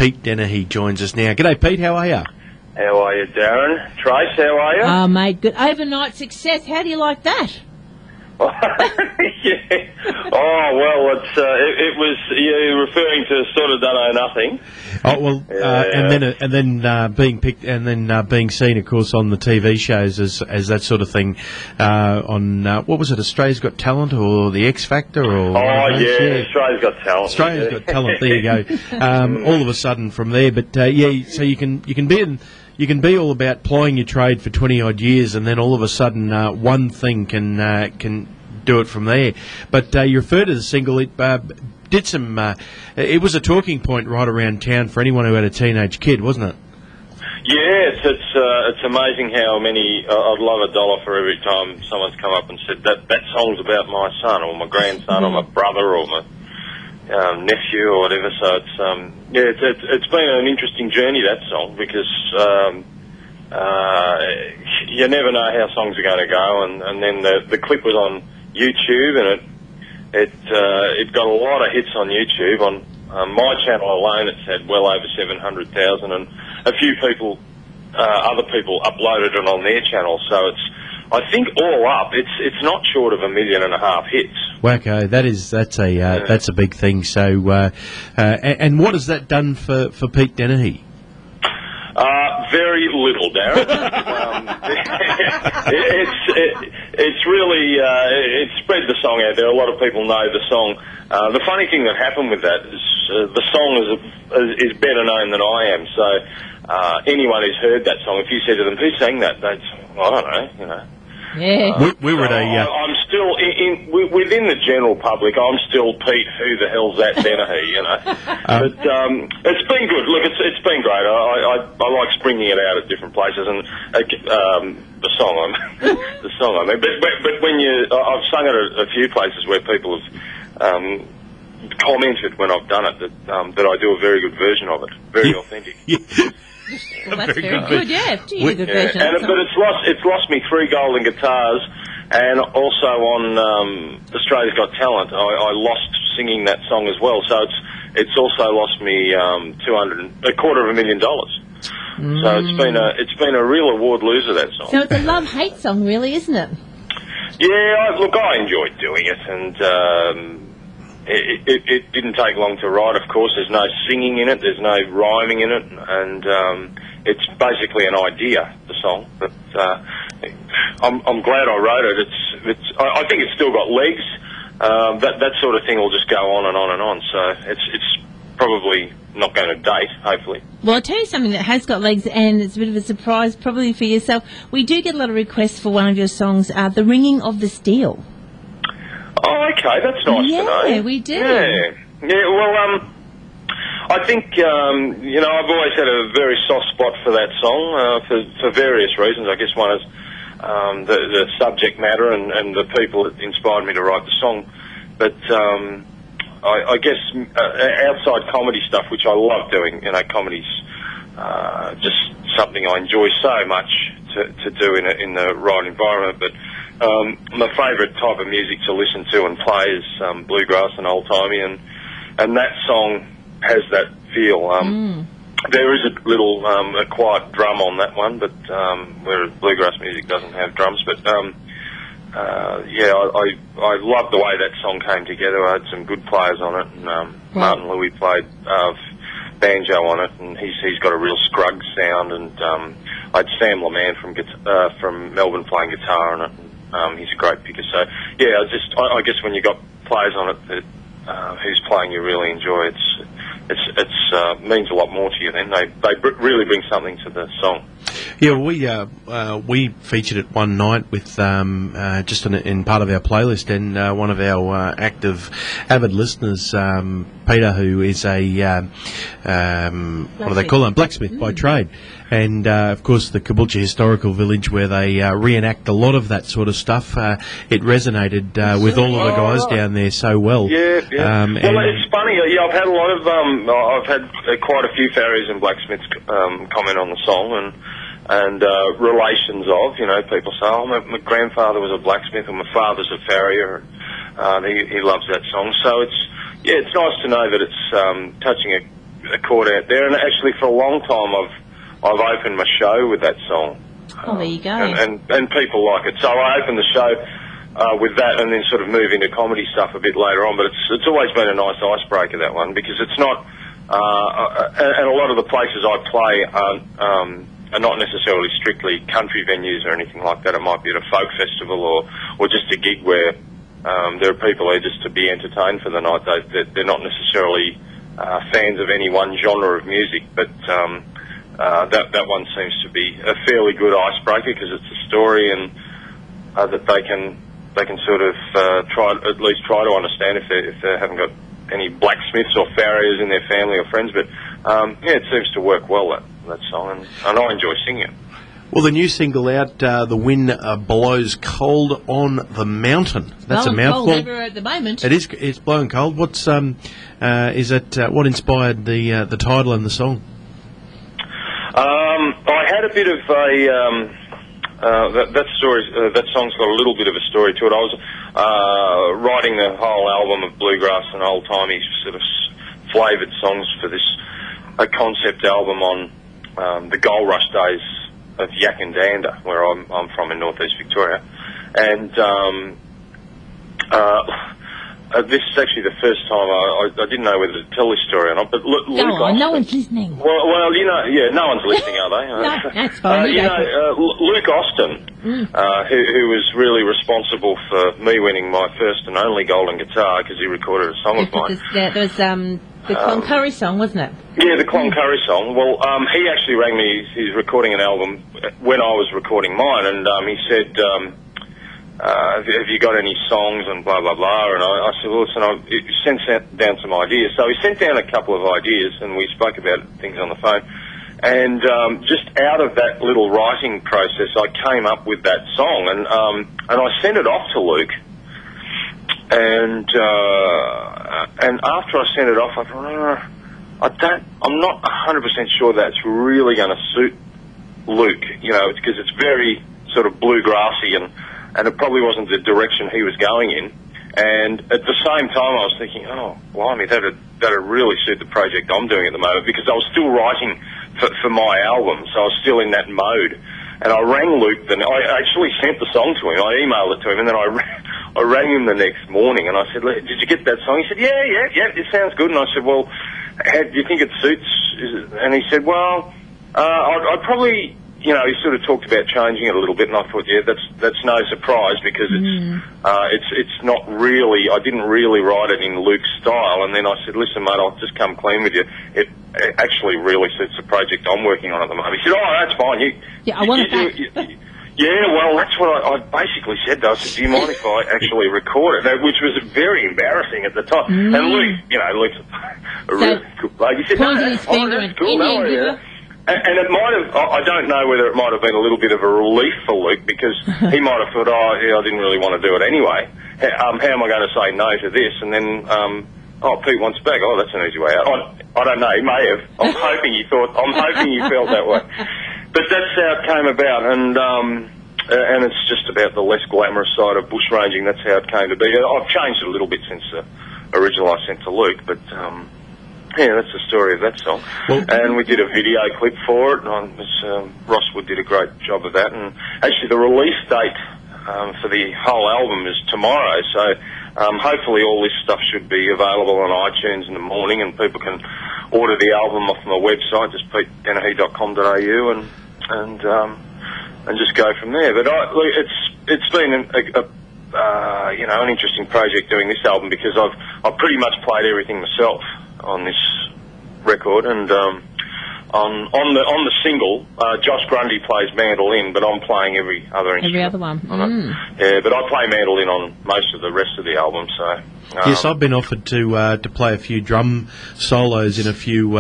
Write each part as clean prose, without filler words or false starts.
Pete Denahy joins us now. G'day, Pete. How are you? How are you, Darren? Trace, how are you? Oh, mate, good. Overnight success. How do you like that? Yeah. Oh, well, it was, you're referring to sort of done nothing. Oh, well, and then being picked, and then being seen, of course, on the TV shows as that sort of thing on, what was it, Australia's Got Talent or The X Factor? Or Australia's Got Talent. Australia's Got Talent, there you go. All of a sudden from there, but so you can be in... You can be all about plying your trade for 20-odd years, and then all of a sudden one thing can do it from there. But you refer to the single. It did some. It was a talking point right around town for anyone who had a teenage kid, wasn't it? Yes, it's amazing how many. I'd love $1 for every time someone's come up and said that song's about my son or my grandson or my brother or my nephew or whatever. So it's been an interesting journey, that song, because you never know how songs are going to go, and then the clip was on YouTube, and it got a lot of hits on YouTube. On my channel alone, it's had well over 700,000, and a few people, other people, uploaded it on their channel. So I think all up, it's not short of 1.5 million hits. Wacko, that's a big thing. So, and what has that done for Pete Denahy? Very little, Darren. It's really it spread the song out there. A lot of people know the song. The funny thing that happened with that is the song is better known than I am. So anyone who's heard that song, if you said to them, "Who sang that?" They'd, I don't know, you know. Yeah. We were at a... I'm still, within the general public, I'm still Pete, who the hell's that Denahy, you know. But it's been good. Look, it's been great. I like springing it out at different places, and the song I mean. But when I've sung it at a few places where people have commented when I've done it that I do a very good version of it. Very authentic. Well, that's very good, yeah. Do you do a good version of but it's lost me 3 golden guitars, and also on Australia's Got Talent, I lost singing that song as well. So it's also lost me $250,000. So it's been a real award loser, that song. So it's a love-hate song, really, isn't it? Yeah, look, I enjoyed doing it, and it didn't take long to write, of course. There's no singing in it, there's no rhyming in it, and it's basically an idea, the song. But I'm glad I wrote it. I think it's still got legs. That sort of thing will just go on and on and on. So it's probably not going to date, hopefully. Well, I'll tell you something that has got legs, and it's a bit of a surprise probably for yourself. We do get a lot of requests for one of your songs, The Ringing of the Steel. Oh, okay, that's nice to know. Yeah, we do. Yeah, well, I think, I've always had a very soft spot for that song for various reasons. I guess one is the subject matter and the people that inspired me to write the song. But I guess outside comedy stuff, which I love doing, comedy's just something I enjoy so much to do in the right environment. But my favourite type of music to listen to and play is bluegrass and old-timey, and that song has that feel. There is a little a quiet drum on that one, but whereas bluegrass music doesn't have drums. But I love the way that song came together. I had some good players on it, and Martin Louis played banjo on it, and he's got a real Scruggs sound, and I had Sam LeMan from Melbourne playing guitar on it. He's a great picker. So yeah, I guess when you got players on it that whose playing you really enjoy, it's means a lot more to you. Then they really bring something to the song. Yeah, we featured it one night with just in part of our playlist, and one of our avid listeners, Peter, who is a what do they call him, blacksmith by trade, and of course the Caboolture Historical Village, where they reenact a lot of that sort of stuff. It resonated with all of the guys down there so well. Yeah. Well, it's funny. Yeah, I've had a lot of I've had quite a few farriers and blacksmiths comment on the song, and relations of, people say, oh, my grandfather was a blacksmith, or my father's a farrier, and he loves that song. So it's nice to know that it's touching a chord out there. And actually, for a long time, I've opened my show with that song. Oh, there you go. And people like it. So I opened the show with that, and then sort of move into comedy stuff a bit later on. But it's always been a nice icebreaker, that one, because it's not. And a lot of the places I play are not necessarily strictly country venues or anything like that. It might be at a folk festival or just a gig where there are people there just to be entertained for the night. They're not necessarily fans of any one genre of music, but that one seems to be a fairly good icebreaker because it's a story and that they can sort of at least try to understand if they haven't got any blacksmiths or farriers in their family or friends. But yeah, it seems to work well, that song, and I enjoy singing it. Well, the new single out, The Wind Blows Cold on the Mountain. That's a mouthful. Cold everywhere at the moment. It is. It's blowing cold. What's what inspired the title and the song? I had a bit of that song's got a little bit of a story to it. I was writing the whole album of bluegrass and old-timey sort of flavoured songs for this concept album on the gold rush days of Yakandanda, where I'm from in northeast Victoria. And this is actually the first time I didn't know whether to tell this story or not. But Luke Austin, no one's listening. Well, no one's listening, are they? No, that's fine. Luke Austin, who was really responsible for me winning my first and only golden guitar because he recorded a song of mine. There was the Cloncurry song, wasn't it? Yeah, the Cloncurry song. Well, he actually rang me. He's recording an album when I was recording mine, and he said, have you got any songs and blah, blah, blah. And I said, well, listen, he sent down some ideas. So he sent down a couple of ideas, and we spoke about things on the phone. And just out of that little writing process, I came up with that song, and I sent it off to Luke. And after I sent it off, I thought, I'm not 100% sure that's really going to suit Luke, because it's very sort of bluegrassy, and it probably wasn't the direction he was going in. And at the same time, I was thinking, oh, blimey, that'd really suit the project I'm doing at the moment, because I was still writing for my album, so I was still in that mode. And I rang Luke, I actually sent the song to him, I emailed it to him, and then I rang him the next morning, and I said, did you get that song? He said, yeah, it sounds good. And I said, well, do you think it suits? And he said, well, I'd probably, he sort of talked about changing it a little bit, and I thought, yeah, that's no surprise, because it's not really, I didn't really write it in Luke's style. And then I said, listen, mate, I'll just come clean with you. It actually really suits the project I'm working on at the moment. He said, oh, that's fine. I want it back. Yeah, well, that's what I basically said, though. I said, do you mind if I actually record it? Which was very embarrassing at the time. And Luke, Luke's a really good bloke. He said, no, that's fine, that's cool. And it might have, I don't know whether it might have been a little bit of a relief for Luke, because he might have thought, oh, yeah, I didn't really want to do it anyway. How am I going to say no to this? And then, Pete wants back. Oh, that's an easy way out. I don't know. He may have. I'm hoping he felt that way. But that's how it came about, and it's just about the less glamorous side of bushranging. That's how it came to be. I've changed it a little bit since the original I sent to Luke, but yeah, that's the story of that song. Well, and we did a video clip for it, and Ross Wood did a great job of that. And actually, the release date for the whole album is tomorrow, so hopefully all this stuff should be available on iTunes in the morning, and people can order the album off my website, just denahy.com.au, and just go from there. But it's been an interesting project doing this album, because I've pretty much played everything myself on this record, and on the single, Josh Grundy plays mandolin, but I'm playing every other instrument. Every other one. Yeah, but I play mandolin on most of the rest of the album. So yes, I've been offered to play a few drum solos in a few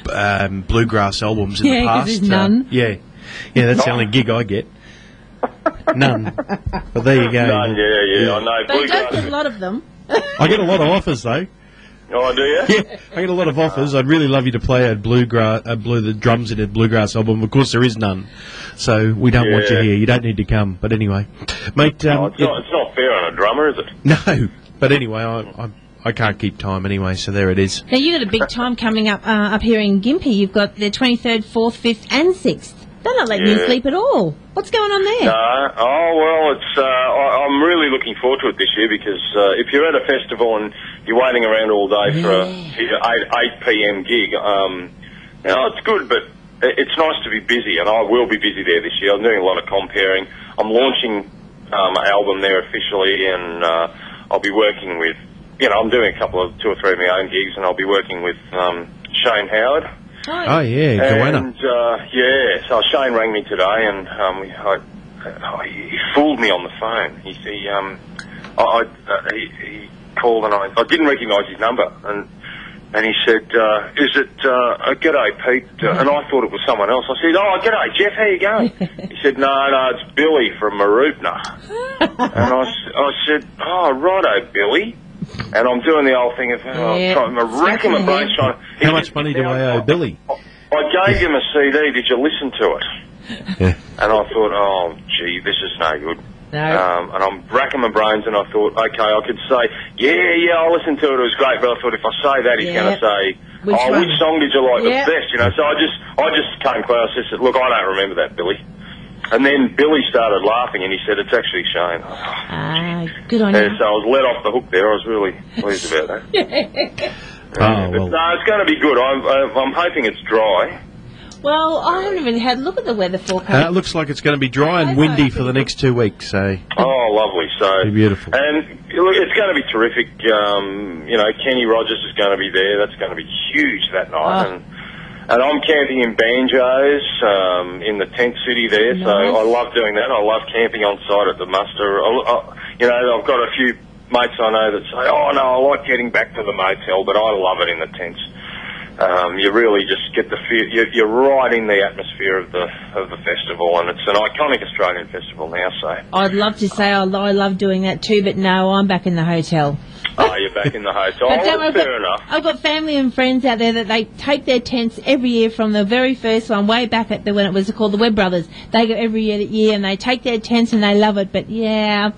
bluegrass albums in the past. There's none. Yeah, that's the only gig I get. None. But there you go. None. Yeah. I know. But you don't get a lot of them. I get a lot of offers though. Oh, do you? Yeah, I get a lot of offers. I'd really love you to play the drums in a bluegrass album. Of course, there is none, so we don't want you here. You don't need to come. But anyway, mate, it's not fair on a drummer, is it? No, but anyway, I can't keep time anyway, so there it is. Now, you've got a big time coming up here in Gympie. You've got the 23rd, 4th, 5th and 6th. They're not letting you sleep at all. What's going on there? No. Oh, well, it's. I'm really looking forward to it this year because if you're at a festival and you're waiting around all day for a 8 p.m. gig, it's good, but it's nice to be busy, and I will be busy there this year. I'm doing a lot of comparing. I'm launching my album there officially, and I'll be working with, I'm doing a couple of 2 or 3 of my own gigs, and I'll be working with Shane Howard. Oh, yeah, Goanna. And, so Shane rang me today, and he fooled me on the phone. He called, and I didn't recognise his number, and he said, is it, g'day, Pete? And I thought it was someone else. I said, oh, g'day, Jeff, how you going? He said, no, it's Billy from Maroopna. And I said, oh, righto, Billy. And I'm doing the old thing of racking my brains trying to... How much money do I owe Billy? I gave him a CD. Did you listen to it? Yeah. And I thought, oh, gee, this is no good. No. And I'm racking my brains, and I thought, okay, I could say, yeah, I listened to it. It was great. But I thought if I say that, he's going to say, which song did you like the best? So I just came close. I said, look, I don't remember that, Billy. And then Billy started laughing, and he said, it's actually Shane. Good on you. So I was let off the hook there. I was really pleased about that. Well. No, it's going to be good. I'm hoping it's dry. Well, I haven't even had a look at the weather forecast. It looks like it's going to be dry and windy for the next 2 weeks. So. Oh, lovely. So be beautiful. And look, it's going to be terrific. Kenny Rogers is going to be there. That's going to be huge that night. And I'm camping in banjos in the tent city there, so I love doing that. I love camping on site at the muster. I've got a few mates I know that say, oh, no, I like getting back to the motel, but I love it in the tents. You really just get the feel. You're right in the atmosphere of the festival, and it's an iconic Australian festival now. So I'd love to say I love doing that too, but no, I'm back in the hotel. Oh, you're back in the hotel. Fair enough. I've got family and friends out there that they take their tents every year from the very first one, way back at when it was called the Webb Brothers. They go every year and they take their tents and they love it. But yeah,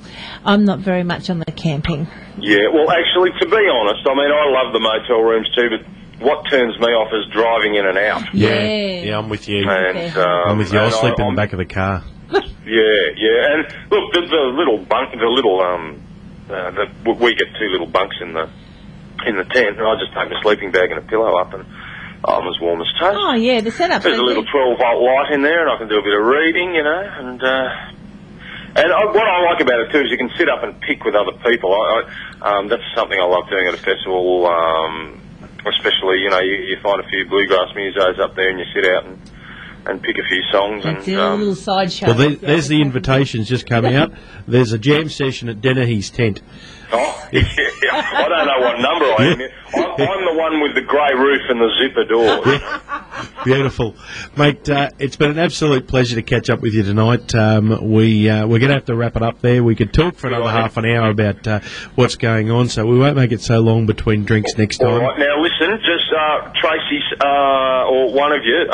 I'm not very much on the camping. Yeah, well, actually, to be honest, I mean, I love the motel rooms too, but what turns me off is driving in and out. Yeah, I'm with you. And, I'm with you. I'll sleep in the back of the car. Yeah. And look, the little bunk, we get 2 little bunks in the tent, and I just take my sleeping bag and a pillow up, and I'm as warm as toast. Oh yeah, the setup. There's a little 12-volt light in there, and I can do a bit of reading, and what I like about it too is you can sit up and pick with other people. That's something I love doing at a festival. Especially, you find a few bluegrass musos up there, and you sit out and pick a few songs. That's a little sideshow. Well, there's the invitations just coming out. There's a jam session at Denahy's tent. Oh, yeah. I don't know what number I am. I'm the one with the grey roof and the zipper door. Yeah. Beautiful. Mate, it's been an absolute pleasure to catch up with you tonight. We're going to have to wrap it up there. We could talk for another half an hour about what's going on, so we won't make it so long between drinks next time. All right, now listen, just Tracy or one of you,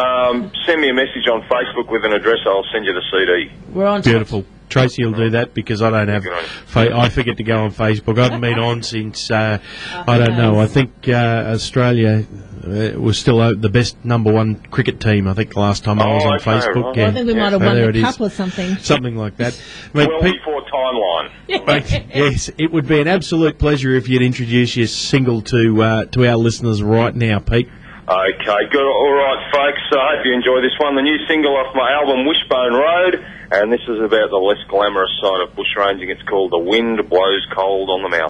send me a message on Facebook with an address. I'll send you the CD. We're on. Beautiful. Tracy will do that because I don't have. I forget to go on Facebook. I haven't been on since I don't know. I think Australia was still the best #1 cricket team. I think the last time I was on Facebook. Right. Yeah. Well, I think we might have won the cup or something. Something like that. Well before timeline. Yes, it would be an absolute pleasure if you'd introduce your single to our listeners right now, Pete. Okay, good. All right, folks. I hope you enjoy this one. The new single off my album, Wishbone Road, and this is about the less glamorous side of bushranging. It's called The Wind Blows Cold on the Mouth.